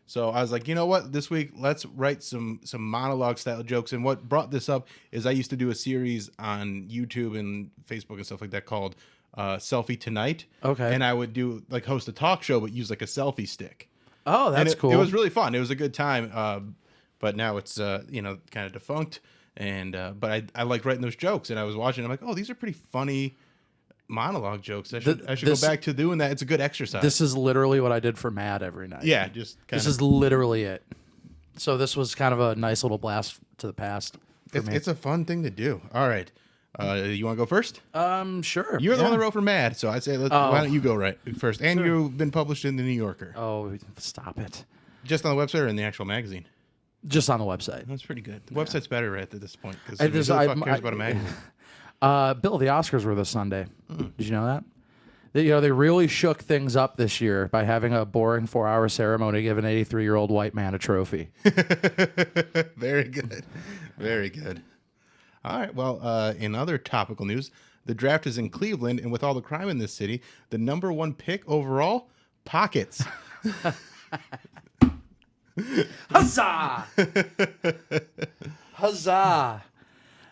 So I was like, you know what? This week, let's write some monologue style jokes. And what brought this up is I used to do a series on YouTube and Facebook and stuff like that called Selfie Tonight. Okay. And I would do like host a talk show, but use like a selfie stick. Oh, that's cool. It was really fun. It was a good time. But now it's kind of defunct. And but I liked writing those jokes, and I was watching. I'm like, oh, these are pretty funny monologue jokes. I should go back to doing that. It's a good exercise. This is literally what I did for Mad every night. Yeah, just this is literally it. So this was kind of a nice little blast to the past. It's a fun thing to do. All right, you want to go first? Sure. You're the one that wrote for Mad, so I'd say why don't you go right first? And you've been published in the New Yorker. Oh, stop it! Just on the website or in the actual magazine? Just on the website. That's pretty good. The website's better right at this point because I who the fuck cares about a magazine? Bill, the Oscars were this Sunday. Did you know that? They really shook things up this year by having a boring 4-hour ceremony give an 83-year-old white man a trophy. Very good. Very good. All right. Well, in other topical news, the draft is in Cleveland, and with all the crime in this city, the number one pick overall, Pockets. Huzzah! Huzzah!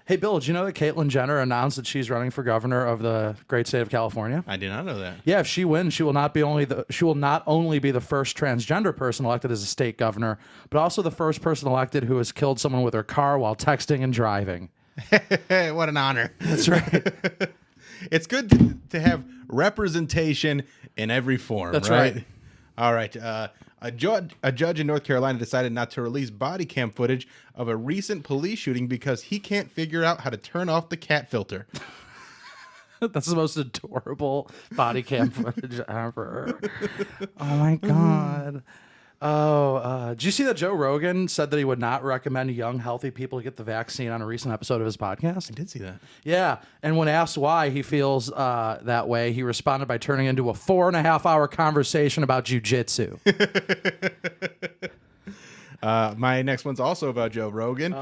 Hey, Bill, did you know that Caitlyn Jenner announced that she's running for governor of the great state of California? I did not know that. Yeah, if she wins, she will not only be the first transgender person elected as a state governor, but also the first person elected who has killed someone with her car while texting and driving. What an honor. That's right. It's good to have representation in every form. That's right. right. All right. A judge in North Carolina decided not to release body cam footage of a recent police shooting because he can't figure out how to turn off the cat filter. That's the most adorable body cam footage ever. Oh, my God. Oh, did you see that Joe Rogan said that he would not recommend young, healthy people get the vaccine on a recent episode of his podcast? I did see that. Yeah, and when asked why he feels that way, he responded by turning into a 4.5-hour conversation about jujitsu. My next one's also about Joe Rogan.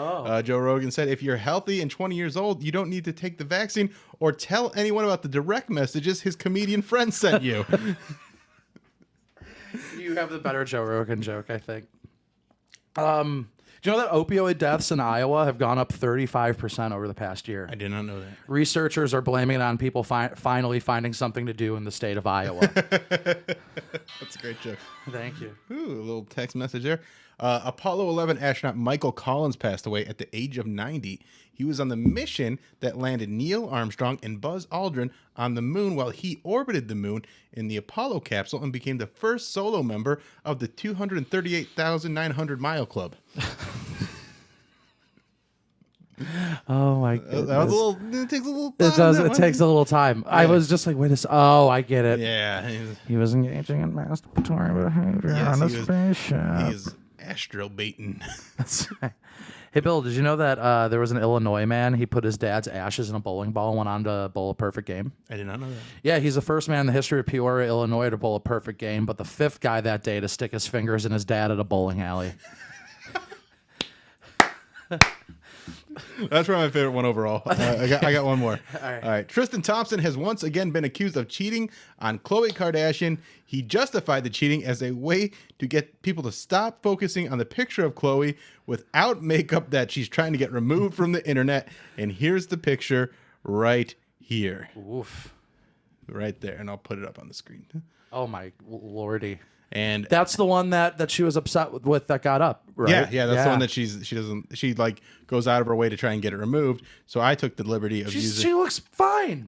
Joe Rogan said, if you're healthy and 20 years old, you don't need to take the vaccine or tell anyone about the direct messages his comedian friend sent you. You have the better Joe Rogan joke, I think. Do you know that opioid deaths in Iowa have gone up 35% over the past year? I did not know that. Researchers are blaming it on people finally finding something to do in the state of Iowa. That's a great joke. Thank you. Ooh, a little text message there. Apollo 11 astronaut Michael Collins passed away at the age of 90. He was on the mission that landed Neil Armstrong and Buzz Aldrin on the moon while he orbited the moon in the Apollo capsule and became the first solo member of the 238,900 mile club. Oh my goodness. That was it takes a little It does. It takes a little time. Yeah. I was just like, wait a second. Oh, I get it. Yeah. He was engaging in masturbatory behavior on a spaceship. He's astrobaiting. That's right. Hey, Bill, did you know that there was an Illinois man? He put his dad's ashes in a bowling ball and went on to bowl a perfect game. I did not know that. Yeah, he's the first man in the history of Peoria, Illinois to bowl a perfect game, but the fifth guy that day to stick his fingers in his dad at a bowling alley. That's probably my favorite one overall. I got one more. All right. Tristan Thompson has once again been accused of cheating on Khloe Kardashian. He justified the cheating as a way to get people to stop focusing on the picture of Khloe without makeup that she's trying to get removed from the internet. And here's the picture right here. Oof. Right there. And I'll put it up on the screen. Oh, my lordy. And that's the one that she was upset with that got up, right? Yeah, that's the one that she like goes out of her way to try and get it removed. So I took the liberty of using. She looks fine.